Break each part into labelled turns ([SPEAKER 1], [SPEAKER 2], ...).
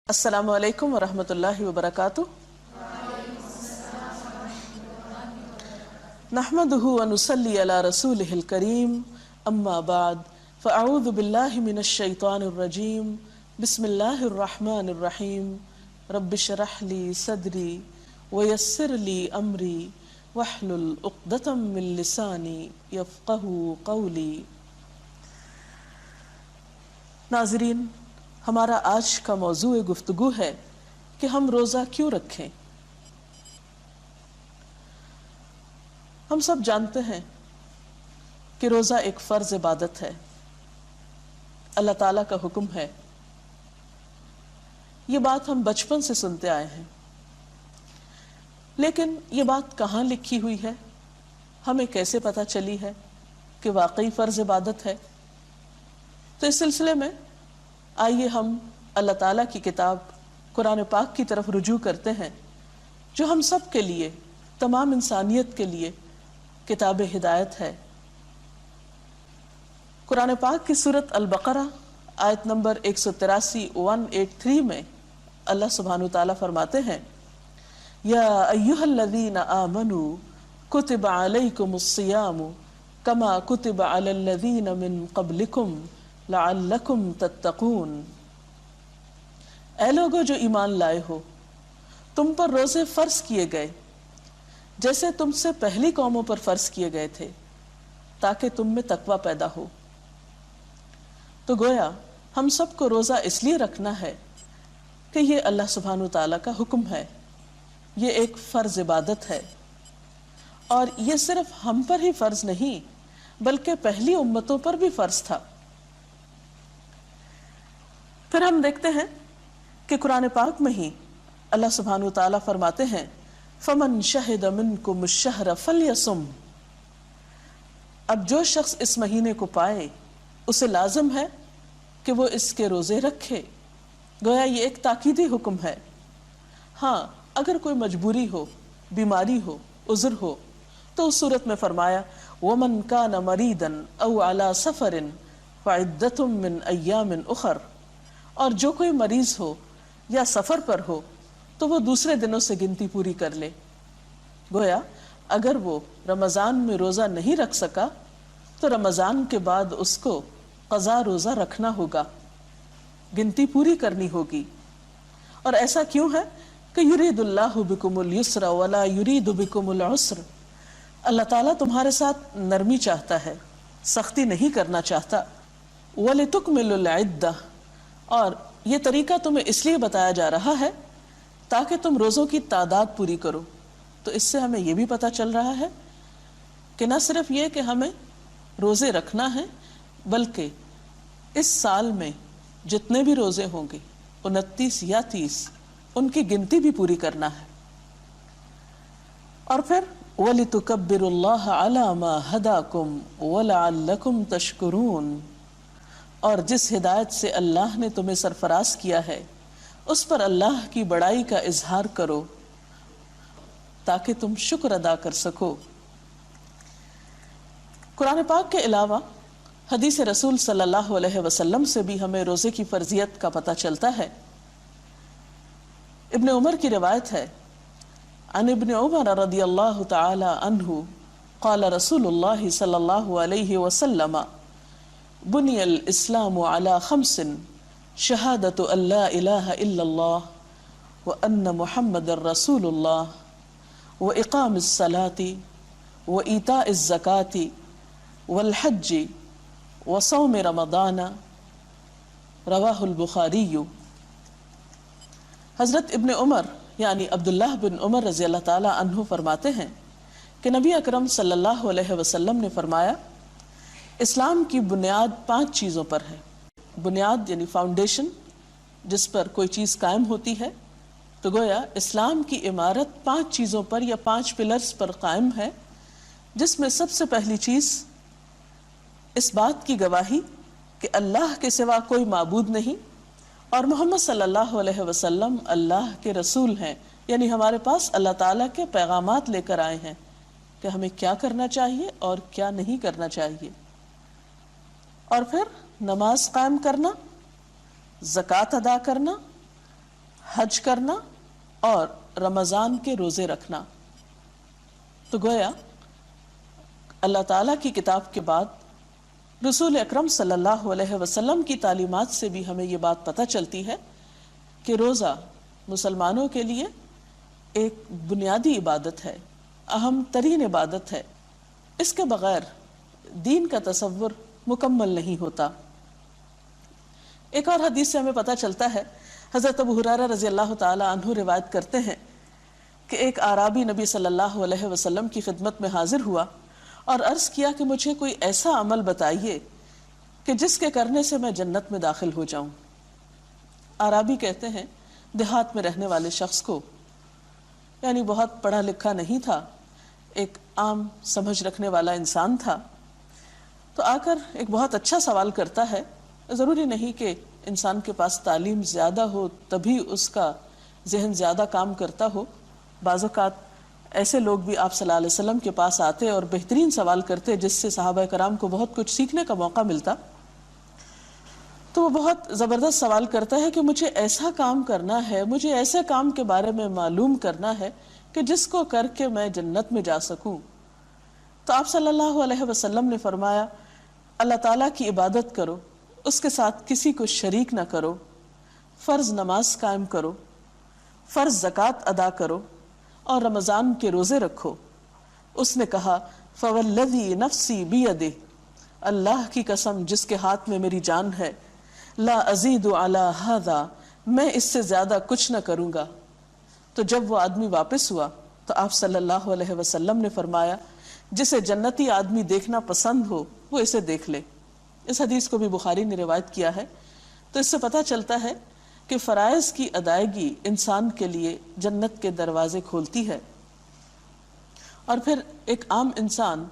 [SPEAKER 1] السلام علیکم ورحمۃ اللہ وبرکاتہ۔ نحمده ونصلی علی رسولہ الکریم، اما بعد فاعوذ باللہ من الشیطان الرجیم، بسم اللہ الرحمن الرحیم۔ رب اشرح لی صدری ویسر لی امری واحلل عقدۃ من لسانی یفقہوا قولی۔ ناظرین، ہمارا آج کا موضوع گفتگو ہے کہ ہم روزہ کیوں رکھیں۔ ہم سب جانتے ہیں کہ روزہ ایک فرض عبادت ہے، اللہ تعالیٰ کا حکم ہے۔ یہ بات ہم بچپن سے سنتے آئے ہیں، لیکن یہ بات کہاں لکھی ہوئی ہے، ہمیں کیسے پتہ چلی ہے کہ واقعی فرض عبادت ہے؟ تو اس سلسلے میں آئیے ہم اللہ تعالیٰ کی کتاب قرآن پاک کی طرف رجوع کرتے ہیں، جو ہم سب کے لیے، تمام انسانیت کے لیے کتاب ہدایت ہے۔ قرآن پاک کی سورۃ البقرہ آیت نمبر 183 میں اللہ سبحانہ وتعالیٰ فرماتے ہیں، یا ایھا الذین آمنوا کتب علیکم الصیام کما کتب علی الذین من قبلکم لعلکم تتقون۔ اے لوگو جو ایمان لائے ہو، تم پر روزے فرض کیے گئے جیسے تم سے پہلی قوموں پر فرض کیے گئے تھے، تاکہ تم میں تقوی پیدا ہو۔ تو گویا ہم سب کو روزہ اس لیے رکھنا ہے کہ یہ اللہ سبحانہ وتعالیٰ کا حکم ہے، یہ ایک فرض عبادت ہے، اور یہ صرف ہم پر ہی فرض نہیں بلکہ پہلی امتوں پر بھی فرض تھا۔ پھر ہم دیکھتے ہیں کہ قرآن پاک میں ہی اللہ سبحانہ وتعالیٰ فرماتے ہیں، فَمَنْ شَهِدَ مِنْكُمُ الشَّهْرَ فَلْيَصُمْ۔ اب جو شخص اس مہینے کو پائے اسے لازم ہے کہ وہ اس کے روزے رکھے۔ گویا یہ ایک تاکیدی حکم ہے۔ ہاں، اگر کوئی مجبوری ہو، بیماری ہو، عذر ہو، تو اس صورت میں فرمایا وَمَنْ كَانَ مَرِيدًا أَوْ عَلَى سَفَرٍ فَعِدَّةٌ مِّنْ أَيَّامٍ أُخَرَ۔ اور جو کوئی مریض ہو یا سفر پر ہو تو وہ دوسرے دنوں سے گنتی پوری کر لے۔ گویا اگر وہ رمضان میں روزہ نہیں رکھ سکا تو رمضان کے بعد اس کو قضا روزہ رکھنا ہوگا، گنتی پوری کرنی ہوگی۔ اور ایسا کیوں ہے کہ یرید اللہ بکم الیسر ولا یرید بکم العسر۔ اللہ تعالیٰ تمہارے ساتھ نرمی چاہتا ہے، سختی نہیں کرنا چاہتا۔ وَلِتُكْمِلُوا الْعِدَّةَ، اور یہ طریقہ تمہیں اس لیے بتایا جا رہا ہے تاکہ تم روزوں کی تعداد پوری کرو۔ تو اس سے ہمیں یہ بھی پتہ چل رہا ہے کہ نہ صرف یہ کہ ہمیں روزے رکھنا ہے، بلکہ اس سال میں جتنے بھی روزے ہوں گے 29 یا 30، ان کی گنتی بھی پوری کرنا ہے۔ اور پھر وَلِتُكَبِّرُوا اللَّهَ عَلَى مَا هَدَاكُمْ وَلَعَلَّكُمْ تَشْكُرُونَ، اور جس ہدایت سے اللہ نے تمہیں سرفراز کیا ہے اس پر اللہ کی بڑائی کا اظہار کرو تاکہ تم شکر ادا کر سکو۔ قرآن پاک کے علاوہ حدیث رسول صلی اللہ علیہ وسلم سے بھی ہمیں روزے کی فرضیت کا پتہ چلتا ہے۔ ابن عمر کی روایت ہے، عن ابن عمر رضی اللہ تعالی عنہ قال رسول اللہ صلی اللہ علیہ وسلم بنی الاسلام علی خمس شہادت ان لا الہ الا اللہ وان محمد رسول اللہ واقام الصلاة وایتاء الزکاة والحج وصوم رمضان، رواہ البخاری۔ حضرت ابن عمر یعنی عبداللہ بن عمر رضی اللہ تعالی عنہ فرماتے ہیں کہ نبی اکرم صلی اللہ علیہ وسلم نے فرمایا، اسلام کی بنیاد 5 چیزوں پر ہے۔ بنیاد یعنی فاؤنڈیشن، جس پر کوئی چیز قائم ہوتی ہے۔ تو گویا اسلام کی عمارت 5 چیزوں پر یا 5 پلرز پر قائم ہے، جس میں سب سے پہلی چیز اس بات کی گواہی کہ اللہ کے سوا کوئی معبود نہیں اور محمد صلی اللہ علیہ وسلم اللہ کے رسول ہیں، یعنی ہمارے پاس اللہ تعالیٰ کے پیغامات لے کر آئے ہیں کہ ہمیں کیا کرنا چاہیے اور کیا نہیں کرنا چاہیے۔ اور پھر نماز قائم کرنا، زکوٰۃ ادا کرنا، حج کرنا اور رمضان کے روزے رکھنا۔ تو گویا اللہ تعالیٰ کی کتاب کے بعد رسول اکرم صلی اللہ علیہ وسلم کی تعلیمات سے بھی ہمیں یہ بات پتہ چلتی ہے کہ روزہ مسلمانوں کے لیے ایک بنیادی عبادت ہے، اہم ترین عبادت ہے۔ اس کے بغیر دین کا تصور مکمل نہیں ہوتا۔ ایک اور حدیث سے ہمیں پتہ چلتا ہے، حضرت ابو ہریرہ رضی اللہ تعالی عنہ روایت کرتے ہیں کہ ایک اعرابی نبی صلی اللہ علیہ وسلم کی خدمت میں حاضر ہوا اور عرض کیا کہ مجھے کوئی ایسا عمل بتائیے کہ جس کے کرنے سے میں جنت میں داخل ہو جاؤں۔ اعرابی کہتے ہیں دیہات میں رہنے والے شخص کو، یعنی بہت پڑھا لکھا نہیں تھا، ایک عام سمجھ رکھنے والا انسان تھا، تو آ کر ایک بہت اچھا سوال کرتا ہے۔ ضروری نہیں کہ انسان کے پاس تعلیم زیادہ ہو تبھی اس کا ذہن زیادہ کام کرتا ہو، بعض اوقات ایسے لوگ بھی آپ صلی اللہ علیہ وسلم کے پاس آتے اور بہترین سوال کرتے جس سے صحابہ کرام کو بہت کچھ سیکھنے کا موقع ملتا۔ تو وہ بہت زبردست سوال کرتا ہے کہ مجھے ایسا کام کرنا ہے، مجھے ایسے کام کے بارے میں معلوم کرنا ہے کہ جس کو کر کے میں جنت میں جا سکوں۔ تو آپ صلی اللہ علیہ وسلم نے فرمایا، اللہ تعالیٰ کی عبادت کرو، اس کے ساتھ کسی کو شریک نہ کرو، فرض نماز قائم کرو، فرض زکوٰۃ ادا کرو اور رمضان کے روزے رکھو۔ اس نے کہا، فوالذی نفسی بیدہ، اللہ کی قسم جس کے ہاتھ میں میری جان ہے، لا ازید علی ھذا، میں اس سے زیادہ کچھ نہ کروں گا۔ تو جب وہ آدمی واپس ہوا تو آپ صلی اللہ علیہ وسلم نے فرمایا، جسے جنتی آدمی دیکھنا پسند ہو وہ اسے دیکھ لے۔ اس حدیث کو بھی بخاری نے روایت کیا ہے۔ تو اس سے پتہ چلتا ہے کہ فرائض کی ادائیگی انسان کے لیے جنت کے دروازے کھولتی ہے۔ اور پھر ایک عام انسان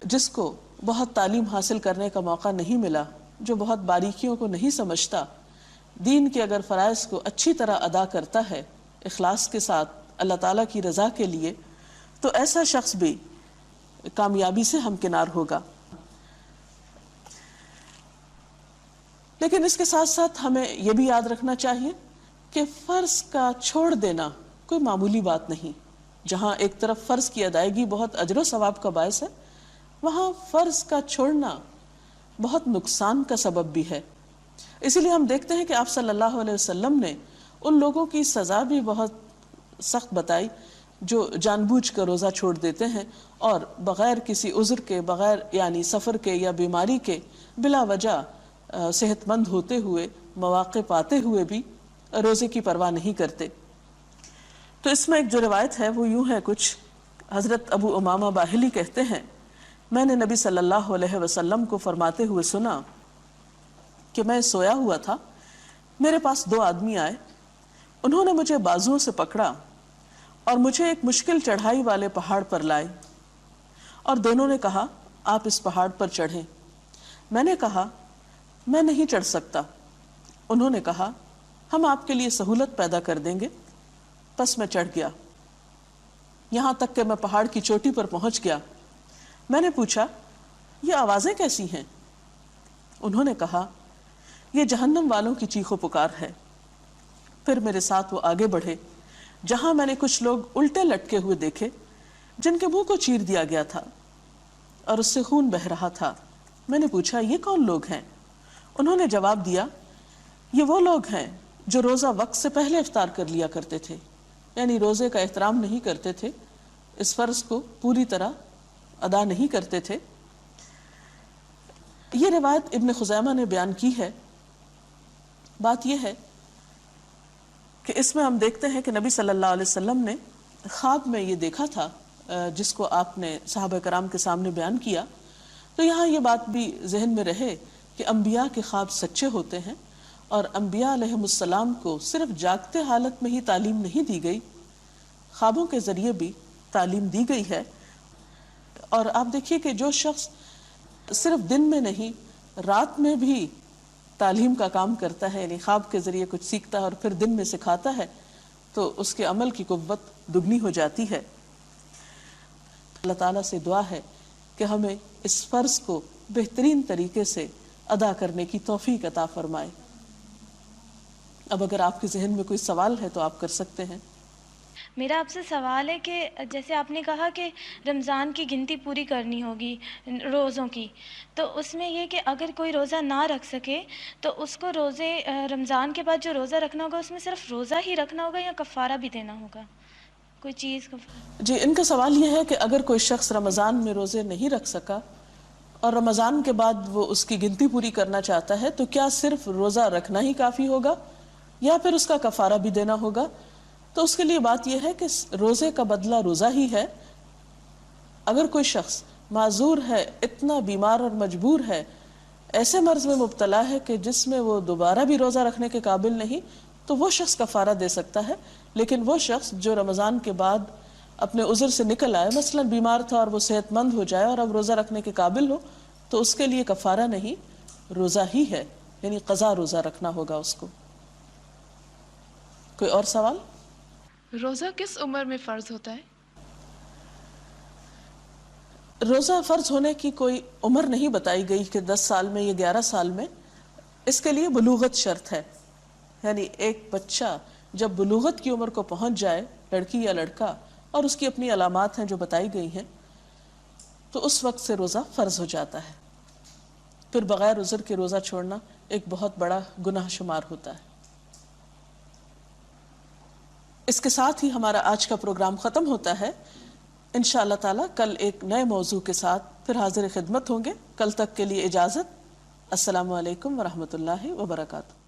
[SPEAKER 1] جس کو بہت تعلیم حاصل کرنے کا موقع نہیں ملا، جو بہت باریکیوں کو نہیں سمجھتا، دین کے اگر فرائض کو اچھی طرح ادا کرتا ہے اخلاص کے ساتھ اللہ تعالیٰ کی رضا کے لیے، تو ایسا شخص بھی کامیابی سے ہمکنار ہوگا۔ لیکن اس کے ساتھ ساتھ ہمیں یہ بھی یاد رکھنا چاہیے کہ فرض کا چھوڑ دینا کوئی معمولی بات نہیں۔ جہاں ایک طرف فرض کی ادائیگی بہت اجر و ثواب کا باعث ہے، وہاں فرض کا چھوڑنا بہت نقصان کا سبب بھی ہے۔ اسی لیے ہم دیکھتے ہیں کہ آپ صلی اللہ علیہ وسلم نے ان لوگوں کی سزا بھی بہت سخت بتائی جو جان بوجھ کر روزہ چھوڑ دیتے ہیں اور بغیر کسی عذر کے، بغیر یعنی سفر کے یا بیماری کے، بلا وجہ صحت مند ہوتے ہوئے، مواقع پاتے ہوئے بھی روزے کی پرواہ نہیں کرتے۔ تو اس میں ایک جو روایت ہے وہ یوں ہے کچھ، حضرت ابو امامہ باہلی کہتے ہیں، میں نے نبی صلی اللہ علیہ وسلم کو فرماتے ہوئے سنا کہ میں سویا ہوا تھا، میرے پاس دو آدمی آئے، انہوں نے مجھے بازوؤں سے پکڑا اور مجھے ایک مشکل چڑھائی والے پہاڑ پر لائے اور دونوں نے کہا، آپ اس پہاڑ پر چڑھیں۔ میں نے کہا، میں نہیں چڑھ سکتا۔ انہوں نے کہا، ہم آپ کے لیے سہولت پیدا کر دیں گے۔ پس میں چڑھ گیا، یہاں تک کہ میں پہاڑ کی چوٹی پر پہنچ گیا۔ میں نے پوچھا، یہ آوازیں کیسی ہیں؟ انہوں نے کہا، یہ جہنم والوں کی چیخ و پکار ہے۔ پھر میرے ساتھ وہ آگے بڑھے، جہاں میں نے کچھ لوگ الٹے لٹکے ہوئے دیکھے جن کے منہ کو چیر دیا گیا تھا اور اس سے خون بہہ رہا تھا۔ میں نے پوچھا، یہ کون لوگ ہیں؟ انہوں نے جواب دیا، یہ وہ لوگ ہیں جو روزہ وقت سے پہلے افطار کر لیا کرتے تھے، یعنی روزے کا احترام نہیں کرتے تھے، اس فرض کو پوری طرح ادا نہیں کرتے تھے۔ یہ روایت ابن خزیمہ نے بیان کی ہے۔ بات یہ ہے کہ اس میں ہم دیکھتے ہیں کہ نبی صلی اللہ علیہ وسلم نے خواب میں یہ دیکھا تھا جس کو آپ نے صحابہ کرام کے سامنے بیان کیا۔ تو یہاں یہ بات بھی ذہن میں رہے کہ انبیاء کے خواب سچے ہوتے ہیں، اور انبیاء علیہم السلام کو صرف جاگتے حالت میں ہی تعلیم نہیں دی گئی، خوابوں کے ذریعے بھی تعلیم دی گئی ہے۔ اور آپ دیکھیے کہ جو شخص صرف دن میں نہیں رات میں بھی تعلیم کا کام کرتا ہے، یعنی خواب کے ذریعے کچھ سیکھتا ہے اور پھر دن میں سکھاتا ہے، تو اس کے عمل کی قوت دگنی ہو جاتی ہے۔ اللہ تعالیٰ سے دعا ہے کہ ہمیں اس فرض کو بہترین طریقے سے ادا کرنے کی توفیق عطا فرمائے۔ اب اگر آپ کے ذہن میں کوئی سوال ہے تو آپ کر سکتے ہیں۔
[SPEAKER 2] میرا آپ سے سوال ہے کہ جیسے آپ نے کہا کہ رمضان کی گنتی پوری کرنی ہوگی روزوں کی، تو اس میں یہ کہ اگر کوئی روزہ نہ رکھ سکے تو اس کو روزے رمضان کے بعد جو روزہ رکھنا ہوگا اس میں صرف روزہ ہی رکھنا ہوگا یا کفارہ بھی دینا ہوگا؟ کوئی چیز
[SPEAKER 1] جی، ان کا سوال یہ ہے کہ اگر کوئی شخص رمضان میں روزے نہیں رکھ سکا اور رمضان کے بعد وہ اس کی گنتی پوری کرنا چاہتا ہے تو کیا صرف روزہ رکھنا ہی کافی ہوگا یا پھر اس کا کفارہ بھی دینا ہوگا؟ تو اس کے لیے بات یہ ہے کہ روزے کا بدلہ روزہ ہی ہے۔ اگر کوئی شخص معذور ہے، اتنا بیمار اور مجبور ہے، ایسے مرض میں مبتلا ہے کہ جس میں وہ دوبارہ بھی روزہ رکھنے کے قابل نہیں، تو وہ شخص کفارہ دے سکتا ہے۔ لیکن وہ شخص جو رمضان کے بعد اپنے عذر سے نکل آئے، مثلا بیمار تھا اور وہ صحت مند ہو جائے اور اب روزہ رکھنے کے قابل ہو، تو اس کے لیے کفارہ نہیں، روزہ ہی ہے، یعنی قضا روزہ رکھنا ہوگا اس کو۔ کوئی اور سوال؟
[SPEAKER 3] روزہ کس عمر میں فرض ہوتا ہے؟
[SPEAKER 1] روزہ فرض ہونے کی کوئی عمر نہیں بتائی گئی کہ 10 سال میں یا 11 سال میں، اس کے لیے بلوغت شرط ہے، یعنی ایک بچہ جب بلوغت کی عمر کو پہنچ جائے، لڑکی یا لڑکا، اور اس کی اپنی علامات ہیں جو بتائی گئی ہیں، تو اس وقت سے روزہ فرض ہو جاتا ہے۔ پھر بغیر عذر کے روزہ چھوڑنا ایک بہت بڑا گناہ شمار ہوتا ہے۔ اس کے ساتھ ہی ہمارا آج کا پروگرام ختم ہوتا ہے۔ انشاءاللہ تعالی کل ایک نئے موضوع کے ساتھ پھر حاضر خدمت ہوں گے۔ کل تک کے لیے اجازت۔ السلام علیکم ورحمۃ اللہ وبرکاتہ۔